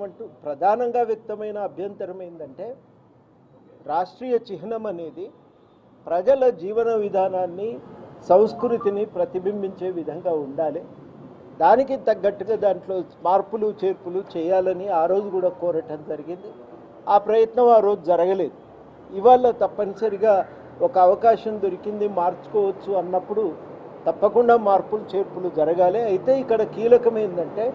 అంటూ ప్రధానంగా వ్యక్తమైన అభ్యంతరం ఏంటంటే రాష్ట్రీయ చిహ్నం అనేది ప్రజల జీవన విధానాన్ని సంస్కృతిని ప్రతిబింబించే విధంగా ఉండాలి. దానికి తగ్గట్టుగా దాంట్లో మార్పులు చేర్పులు చేయాలని ఆ రోజు కూడా కోరటం జరిగింది. ఆ ప్రయత్నం ఆ రోజు జరగలేదు. ఇవాళ తప్పనిసరిగా ఒక అవకాశం దొరికింది, మార్చుకోవచ్చు అన్నప్పుడు తప్పకుండా మార్పులు చేర్పులు జరగాలి. అయితే ఇక్కడ కీలకమైందంటే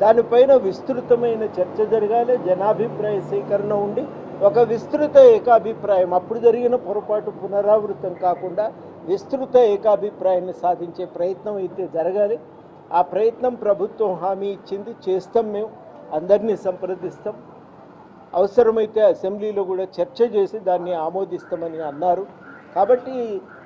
దానిపైన విస్తృతమైన చర్చ జరగాలి, జనాభిప్రాయ సేకరణ ఉండి ఒక విస్తృత ఏకాభిప్రాయం, అప్పుడు జరిగిన పొరపాటు పునరావృతం కాకుండా విస్తృత ఏకాభిప్రాయాన్ని సాధించే ప్రయత్నం అయితే జరగాలి. ఆ ప్రయత్నం ప్రభుత్వం హామీ ఇచ్చింది, చేస్తాం. మేము అందరినీ సంప్రదిస్తాం, అవసరమైతే అసెంబ్లీలో కూడా చర్చ చేసి దాన్ని ఆమోదిస్తామని అన్నారు. కాబట్టి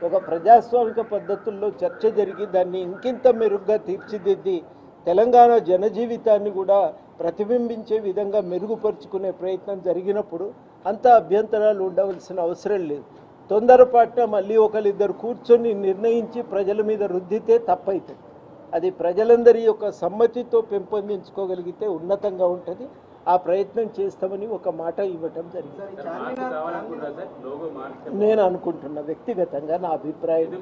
ఒక ప్రజాస్వామిక పద్ధతుల్లో చర్చ జరిగి దాన్ని ఇంకింత మెరుగ్గా తీర్చిదిద్ది తెలంగాణ జనజీవితాన్ని కూడా ప్రతిబింబించే విధంగా మెరుగుపరుచుకునే ప్రయత్నం జరిగినప్పుడు అంత అభ్యంతరాలు ఉండవలసిన అవసరం లేదు. తొందరపాటున మళ్ళీ ఒకరిద్దరు కూర్చొని నిర్ణయించి ప్రజల మీద రుద్దితే తప్పవుతుంది. అది ప్రజలందరి యొక్క సమ్మతితో పెంపొందించుకోగలిగితే ఉన్నతంగా ఉంటుంది. ఆ ప్రయత్నం చేస్తామని ఒక మాట ఇవ్వటం జరిగింది. నేను అనుకుంటున్నా, వ్యక్తిగతంగా నా అభిప్రాయం.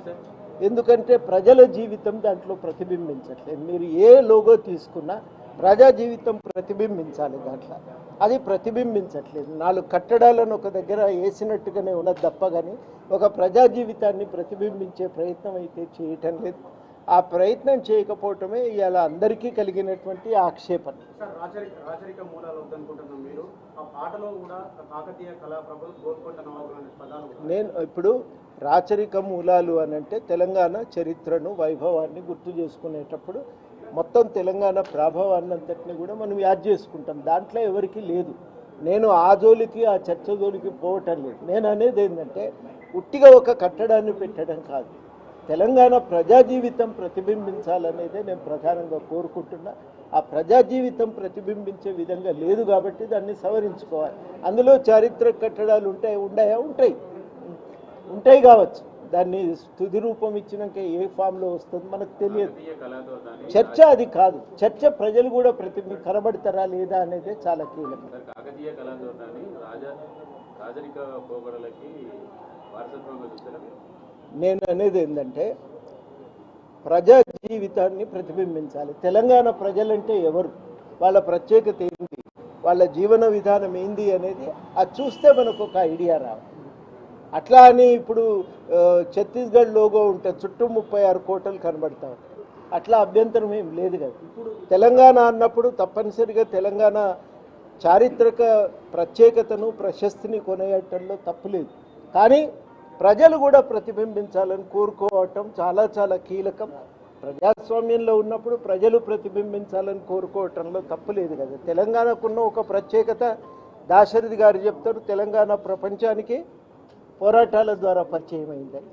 ఎందుకంటే ప్రజల జీవితం దాంట్లో ప్రతిబింబించట్లేదు. మీరు ఏ లోగో తీసుకున్నా ప్రజా జీవితం ప్రతిబింబించాలి, దాంట్లో అది ప్రతిబింబించట్లేదు. 4 కట్టడాలను ఒక దగ్గర వేసినట్టుగానే ఉన్నది తప్ప కానీ ఒక ప్రజా జీవితాన్ని ప్రతిబింబించే ప్రయత్నం అయితే చేయటం లేదు. ఆ ప్రయత్నం చేయకపోవటమే ఇవాళ అందరికీ కలిగినటువంటి ఆక్షేపణ. రాచరిక మూలాలు వద్దనుకుంటున్నాం. మీరు ఆ పాటలో కూడా కాకతీయ కళాప్రభలు గోల్కొండ నవాబులు పదాలు. నేను ఇప్పుడు రాచరిక మూలాలు అని అంటే తెలంగాణ చరిత్రను వైభవాన్ని గుర్తు చేసుకునేటప్పుడు మొత్తం తెలంగాణ ప్రభావాన్ని అంతటిని కూడా మనం యాద్ చేసుకుంటాం. దాంట్లో ఎవరికి లేదు. నేను ఆ జోలికి ఆ చర్చ జోలికి పోవటం లేదు. నేను అనేది ఏంటంటే ఉట్టిగా ఒక కట్టడాన్ని పెట్టడం కాదు, తెలంగాణ ప్రజా జీవితం ప్రతిబింబించాలనేదే నేను ప్రధానంగా కోరుకుంటున్నా. ఆ ప్రజా జీవితం ప్రతిబింబించే విధంగా లేదు కాబట్టి దాన్ని సవరించుకోవాలి. అందులో చారిత్రక కట్టడాలు ఉంటాయి కావచ్చు. దాన్ని తుది రూపం ఇచ్చినాక ఏ ఫామ్లో వస్తుంది మనకు తెలియదు. చర్చ అది కాదు. చర్చ ప్రజలు కూడా కనబడతారా లేదా అనేది చాలా కీలకం. నేను అనేది ఏంటంటే ప్రజా జీవితాన్ని ప్రతిబింబించాలి. తెలంగాణ ప్రజలంటే ఎవరు, వాళ్ళ ప్రత్యేకత ఏంటి, వాళ్ళ జీవన విధానం ఏంది అనేది అది చూస్తే మనకు ఒక ఐడియా రావాలి. అట్లా అని ఇప్పుడు ఛత్తీస్గఢ్ లోగో ఉంటే చుట్టూ 36 కోటలు కనబడతాయి, అట్లా అభ్యంతరం ఏం లేదు కదా. ఇప్పుడు తెలంగాణ అన్నప్పుడు తప్పనిసరిగా తెలంగాణ చారిత్రక ప్రత్యేకతను ప్రశస్తిని కొనేయటంలో తప్పులేదు. కానీ ప్రజలు కూడా ప్రతిబింబించాలని కోరుకోవటం చాలా చాలా కీలకం. ప్రజాస్వామ్యంలో ఉన్నప్పుడు ప్రజలు ప్రతిబింబించాలని కోరుకోవటంలో తప్పులేదు కదా. తెలంగాణకున్న ఒక ప్రత్యేకత దాశరథి గారు చెప్తారు, తెలంగాణ ప్రపంచానికి పోరాటాల ద్వారా పరిచయం అయిందని.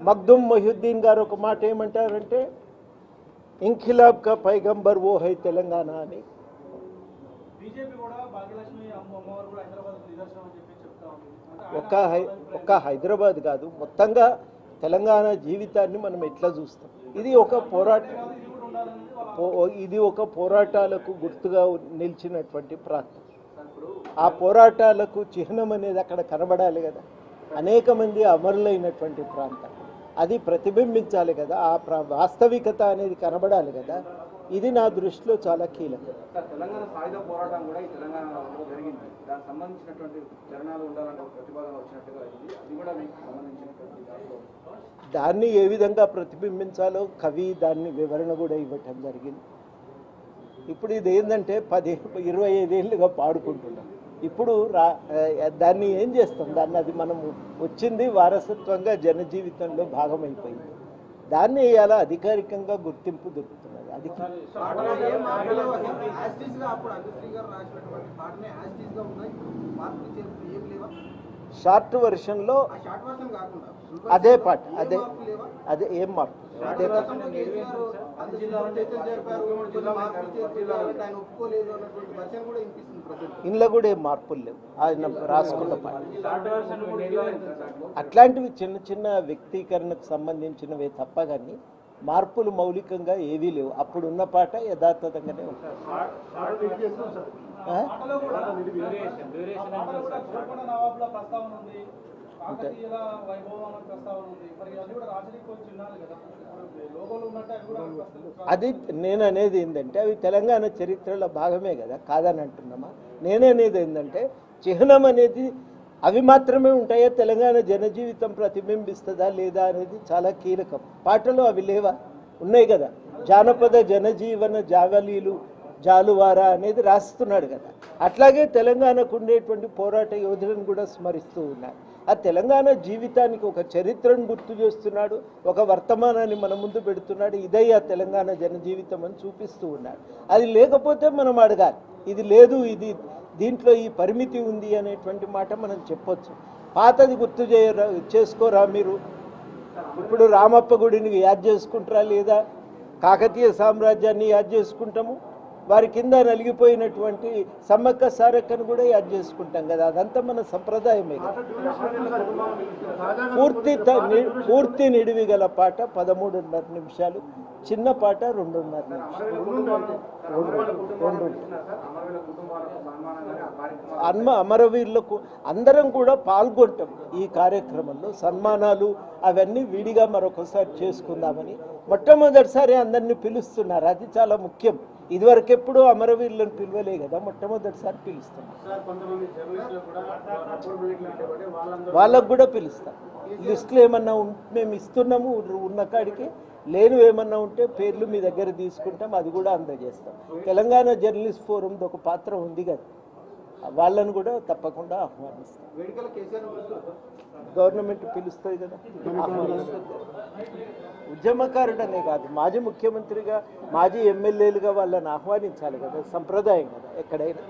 మగ్దుమ్ మొహిద్దీన్ గారు ఒక మాట ఏమంటారంటే ఇంఖిలాబ్ కా పైగంబర్ ఓ హై తెలంగాణ అని. ఒక్క హైదరాబాద్ కాదు, మొత్తంగా తెలంగాణ జీవితాన్ని మనం ఎట్లా చూస్తాం. ఇది ఒక పోరాటాలకు గుర్తుగా నిలిచినటువంటి ప్రాంతం. ఆ పోరాటాలకు చిహ్నం అనేది అక్కడ కనబడాలి కదా. అనేక మంది అమరులైనటువంటి ప్రాంతం, అది ప్రతిబింబించాలి కదా. ఆ వాస్తవికత అనేది కనబడాలి కదా. ఇది నా దృష్టిలో చాలా కీలకం. తెలంగాణ సాయుధ పోరాటం కూడా ఈ తెలంగాణలో జరిగింది. దానికి సంబంధించినటువంటి చరణాలు ఉండాలనే ప్రతిపాదన వచ్చినట్టుగా అది కూడా మీకు సంబంధించినటువంటి దాన్ని ఏ విధంగా ప్రతిబింబించాలో కవి దాన్ని వివరణ కూడా ఇవ్వటం జరిగింది. ఇప్పుడు ఇది ఏంటంటే 10-25 ఏళ్ళుగా పాడుకుంటున్నాం. ఇప్పుడు దాన్ని ఏం చేస్తాం, దాన్ని అది మనం వచ్చింది వారసత్వంగా జనజీవితంలో భాగమైపోయింది. దాన్ని ఇవాళ అధికారికంగా గుర్తింపు దొరుకుతున్నది. అది షార్ట్ వెర్షన్లో అదే పాట, అదే ఏం మార్పు, అదే ఇంట్లో కూడా ఏం మార్పులు లేవు. ఆయన రాసుకున్న పాట అట్లాంటివి చిన్న చిన్న వ్యక్తీకరణకు సంబంధించినవే తప్ప కానీ మార్పులు మౌలికంగా ఏవీ లేవు. అప్పుడున్న పాట యథాతథంగానే ఉంది. ఆ? అంటే అది నేను అనేది ఏంటంటే అవి తెలంగాణ చరిత్రలో భాగమే కదా, కాదని అంటున్నామా. నేననేది ఏంటంటే చిహ్నం అనేది అవి మాత్రమే ఉంటాయా, తెలంగాణ జనజీవితం ప్రతిబింబిస్తుందా లేదా అనేది చాలా కీలకం. పాటలు అవి లేవా? ఉన్నాయి కదా. జానపద జనజీవన జావలీలు జాలువారా అనేది రాస్తున్నాడు కదా. అట్లాగే తెలంగాణకు ఉండేటువంటి పోరాట యోధులను కూడా స్మరిస్తూ ఉన్నారు. ఆ తెలంగాణ జీవితానికి ఒక చరిత్రను గుర్తు చేస్తున్నాడు, ఒక వర్తమానాన్ని మన ముందు పెడుతున్నాడు. ఇదయ్యా తెలంగాణ జనజీవితం అని చూపిస్తూ ఉన్నాడు. అది లేకపోతే మనం అడగాలి, ఇది లేదు, ఇది దీంట్లో ఈ పరిమితి ఉంది అనేటువంటి మాట మనం చెప్పొచ్చు. పాతది గుర్తు చేసుకోరా మీరు? ఇప్పుడు రామప్ప గుడిని యాద్ చేసుకుంటారా లేదా? కాకతీయ సామ్రాజ్యాన్ని యాద్ చేసుకుంటాము, వారి కింద నలిగిపోయినటువంటి సమ్మక్క సారక్కను కూడా యాద్ చేసుకుంటాం కదా. అదంతా మన సంప్రదాయమే కదా. పూర్తి నిడివి గల పాట 13.5 నిమిషాలు, చిన్న పాట 2.5 నిమిషాలు. అమరవీరులకు అందరం కూడా పాల్గొంటాం ఈ కార్యక్రమంలో. సన్మానాలు అవన్నీ విడిగా మరొకసారి చేసుకుందామని మొట్టమొదటిసారి అందరినీ పిలుస్తున్నారు. అది చాలా ముఖ్యం. ఇదివరకు ఎప్పుడూ అమరవీరులను పిలవలే కదా, మొట్టమొదటిసారి పిలుస్తున్నాం. వాళ్ళకు కూడా పిలుస్తాం. లిస్టులు ఏమన్నా మేము ఇస్తున్నాము ఉన్న కాడికి, లేను ఏమన్నా ఉంటే పేర్లు మీ దగ్గర తీసుకుంటాం, అది కూడా అందజేస్తాం. తెలంగాణ జర్నలిస్ట్ ఫోరంది ఒక పాత్ర ఉంది కదా, వాళ్ళను కూడా తప్పకుండా ఆహ్వానిస్తాం. గవర్నమెంట్ పిలుస్తుంది కదా, ఉద్యమకారుడనే కాదు, మాజీ ముఖ్యమంత్రిగా మాజీ ఎమ్మెల్యేలుగా వాళ్ళని ఆహ్వానించాలి కదా, సంప్రదాయం కదా ఎక్కడైనా.